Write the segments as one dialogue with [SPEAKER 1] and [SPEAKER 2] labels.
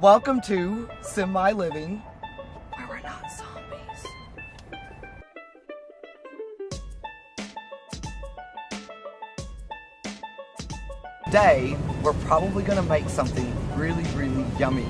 [SPEAKER 1] Welcome to Semi Living, where we're not zombies. Today, we're probably gonna make something really, really yummy,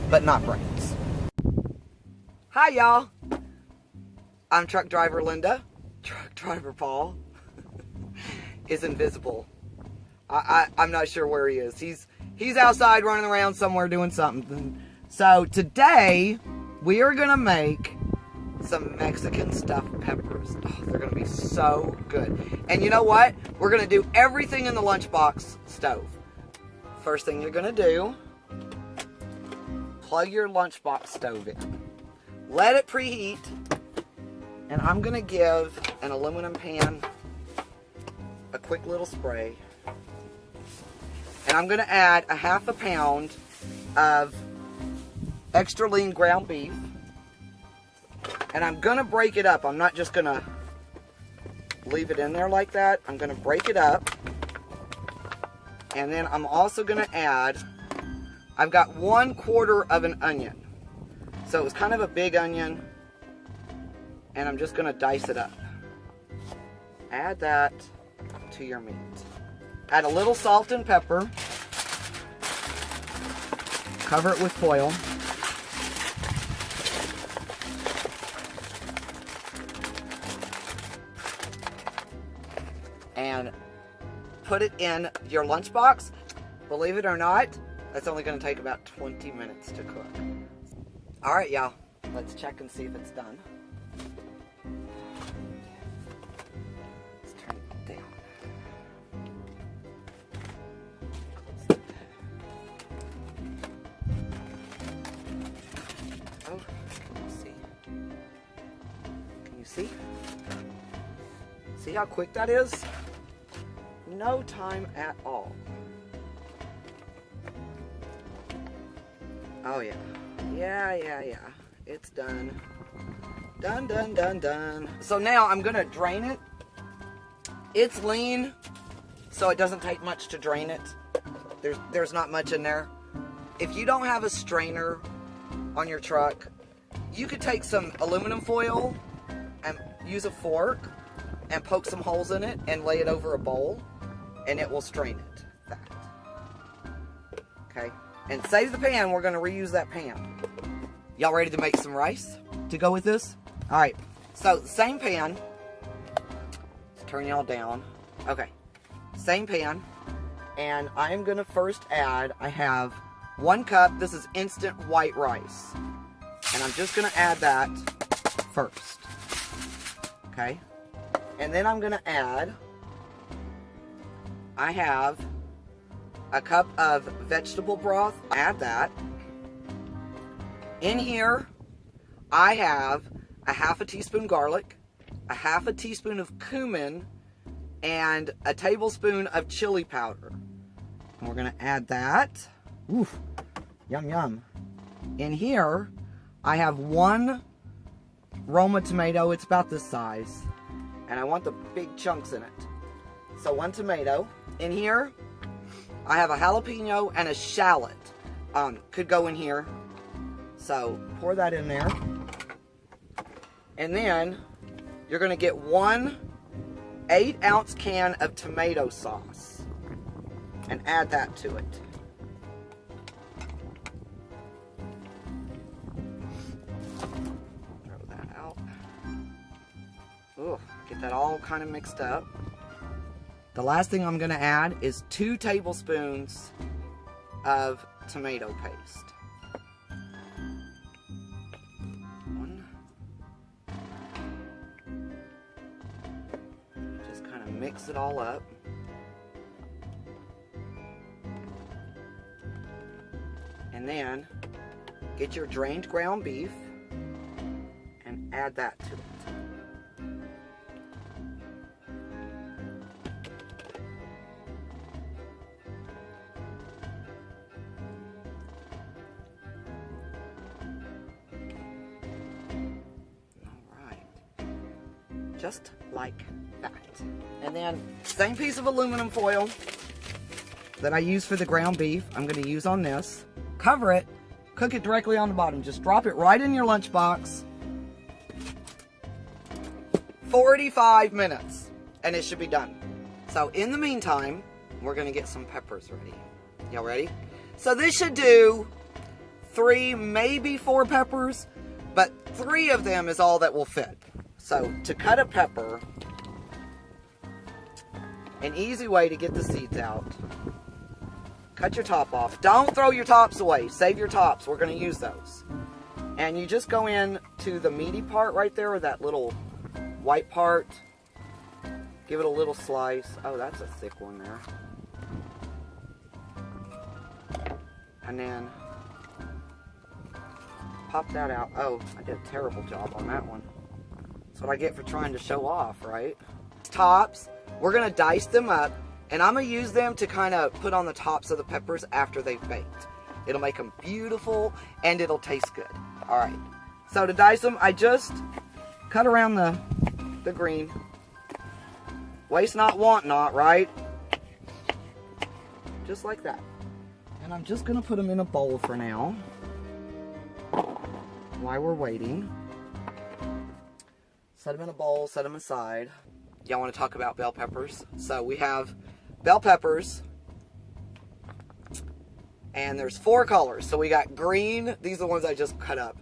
[SPEAKER 1] but not brains. Hi, y'all. I'm truck driver Linda. Truck driver Paul is invisible. I'm not sure where he is. He's outside running around somewhere doing something. So today we are gonna make some Mexican stuffed peppers. Oh, they're gonna be so good. And you know what? We're gonna do everything in the lunchbox stove. First thing you're gonna do, plug your lunchbox stove in. Let it preheat. And I'm gonna give an aluminum pan a quick little spray. And I'm gonna add a half a pound of extra lean ground beef. And I'm gonna break it up. I'm not just gonna leave it in there like that. I'm gonna break it up. And then I'm also gonna add, I've got 1/4 of an onion. So it's kind of a big onion. And I'm just gonna dice it up. Add that to your meat. Add a little salt and pepper. Cover it with foil. And put it in your lunchbox. Believe it or not, that's only going to take about 20 minutes to cook. Alright, y'all. Let's check and see if it's done. Let's turn it down. Oh, can you see? Can you see? See how quick that is? No time at all. Oh yeah. Yeah. It's done. Done. So now I'm gonna drain it. It's lean, so it doesn't take much to drain it. There's not much in there. If you don't have a strainer on your truck, you could take some aluminum foil and use a fork and poke some holes in it and lay it over a bowl, and it will strain it. That. Okay? And save the pan. We're going to reuse that pan. Y'all ready to make some rice to go with this? Alright. So, same pan. Let's turn y'all down. Okay. Same pan. And I'm going to first add, I have 1 cup. This is instant white rice. And I'm just going to add that first. Okay? And then I'm going to add, I have a cup of vegetable broth. Add that. In here, I have a half a teaspoon garlic, a half a teaspoon of cumin, and a tablespoon of chili powder. And we're going to add that. Oof, yum. In here, I have 1 Roma tomato. It's about this size. And I want the big chunks in it. So 1 tomato. In here, I have a jalapeno and a shallot. Could go in here. So pour that in there. And then you're going to get 1 8-ounce can of tomato sauce. And add that to it. Throw that out. Ooh, get that all kind of mixed up. The last thing I'm going to add is 2 tablespoons of tomato paste. 1. Just kind of mix it all up. And then get your drained ground beef and add that to it. Just like that. And then same piece of aluminum foil that I use for the ground beef, I'm going to use on this. Cover it. Cook it directly on the bottom. Just drop it right in your lunchbox. 45 minutes. And it should be done. So in the meantime, we're going to get some peppers ready. Y'all ready? So this should do 3, maybe 4 peppers. But 3 of them is all that will fit. So to cut a pepper, an easy way to get the seeds out. Cut your top off. Don't throw your tops away. Save your tops. We're going to use those. And you just go in to the meaty part right there, or that little white part. Give it a little slice. Oh, that's a thick one there. And then pop that out. Oh, I did a terrible job on that one. That's what I get for trying to show off, right? Tops, we're going to dice them up. And I'm going to use them to kind of put on the tops of the peppers after they've baked. It'll make them beautiful and it'll taste good. Alright, so to dice them, I just cut around the green. Waste not, want not, right? Just like that. And I'm just going to put them in a bowl for now, while we're waiting. Set them in a bowl, set them aside. Y'all want to talk about bell peppers? So we have bell peppers, and there's 4 colors. So we got green, these are the ones I just cut up.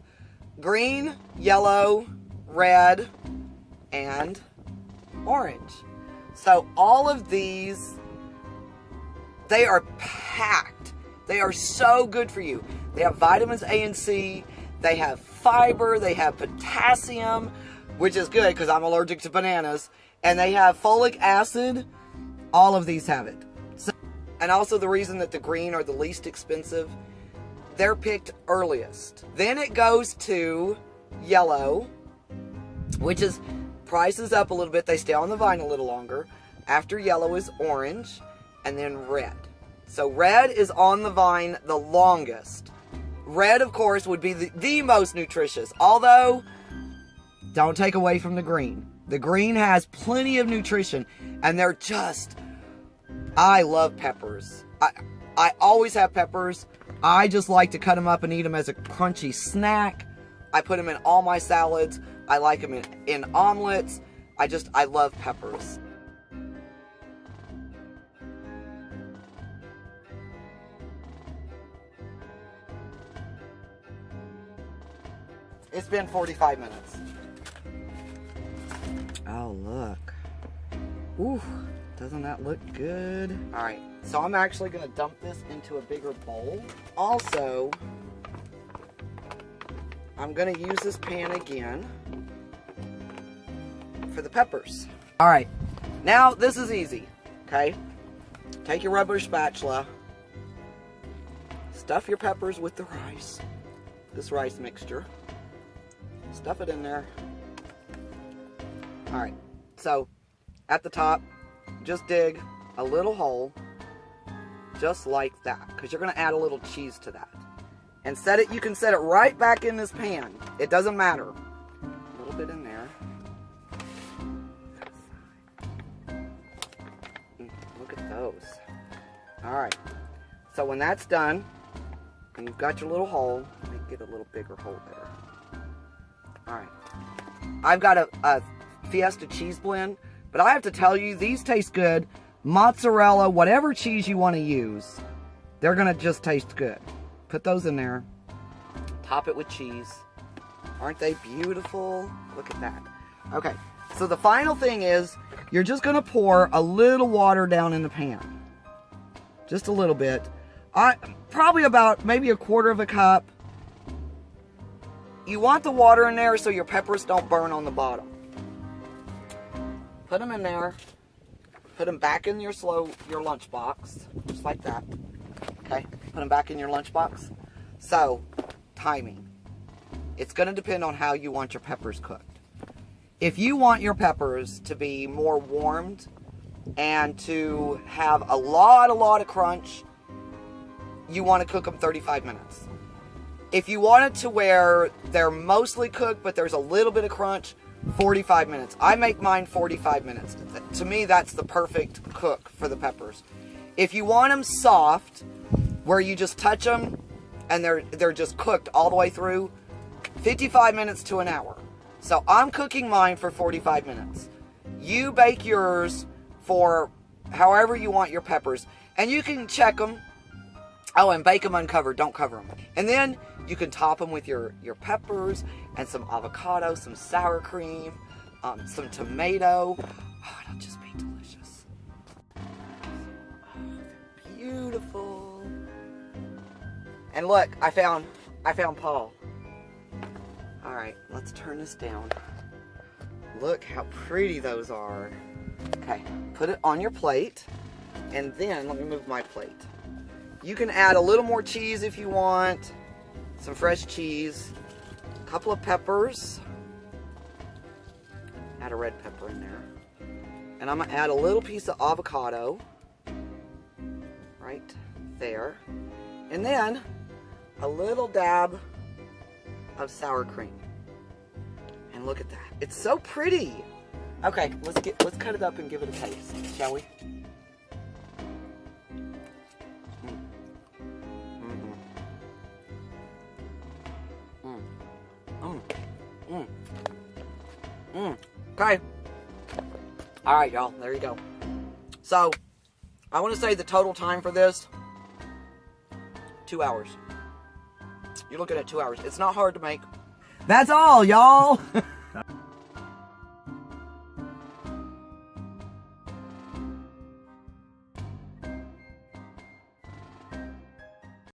[SPEAKER 1] Green, yellow, red, and orange. So all of these, they are packed. They are so good for you. They have vitamins A and C, they have fiber, they have potassium, which is good because I'm allergic to bananas, and they have folic acid. All of these have it. So, and also the reason that the green are the least expensive, they're picked earliest. Then it goes to yellow, which is prices up a little bit. They stay on the vine a little longer. After yellow is orange, and then red. So red is on the vine the longest. Red, of course, would be the most nutritious. Although, don't take away from the green. The green has plenty of nutrition, and they're just... I love peppers. I always have peppers. I just like to cut them up and eat them as a crunchy snack. I put them in all my salads. I like them in omelets. I love peppers. It's been 45 minutes. Oh, look. Ooh, doesn't that look good? Alright, so I'm actually going to dump this into a bigger bowl. Also, I'm going to use this pan again for the peppers. Alright, now this is easy, okay? Take your rubber spatula, stuff your peppers with the rice, this rice mixture, stuff it in there. Alright, so at the top, just dig a little hole, just like that, because you're going to add a little cheese to that. And set it, you can set it right back in this pan. It doesn't matter. A little bit in there. Look at those. Alright, so when that's done, and you've got your little hole, let me get a little bigger hole there. Alright, I've got a Fiesta cheese blend, but I have to tell you, these taste good. Mozzarella, whatever cheese you want to use, they're going to just taste good. Put those in there. Top it with cheese. Aren't they beautiful? Look at that. Okay, so the final thing is, you're just going to pour a little water down in the pan. Just a little bit. Probably about maybe a quarter of a cup. You want the water in there so your peppers don't burn on the bottom. Put them in there. Put them back in your lunchbox, just like that. Okay, put them back in your lunchbox. So, timing. It's going to depend on how you want your peppers cooked. If you want your peppers to be more warmed and to have a lot of crunch, you want to cook them 35 minutes. If you want it to where they're mostly cooked but there's a little bit of crunch, 45 minutes. I make mine 45 minutes. To me, that's the perfect cook for the peppers. If you want them soft, where you just touch them and they're just cooked all the way through, 55 minutes to an hour. So I'm cooking mine for 45 minutes. You bake yours for however you want your peppers, and you can check them. Oh, and bake them uncovered, don't cover them. And then you can top them with your peppers and some avocado, some sour cream, some tomato. Oh, it'll just be delicious. Oh, they're beautiful. And look, I found Paul. All right, let's turn this down. Look how pretty those are. Okay, put it on your plate, and then let me move my plate. You can add a little more cheese if you want, some fresh cheese, a couple of peppers. Add a red pepper in there. And I'm gonna add a little piece of avocado right there. And then a little dab of sour cream. And look at that. It's so pretty. Okay, let's cut it up and give it a taste, shall we? Okay. All right, y'all. There you go. So, I want to say the total time for this, 2 hours. You're looking at 2 hours. It's not hard to make. That's all, y'all.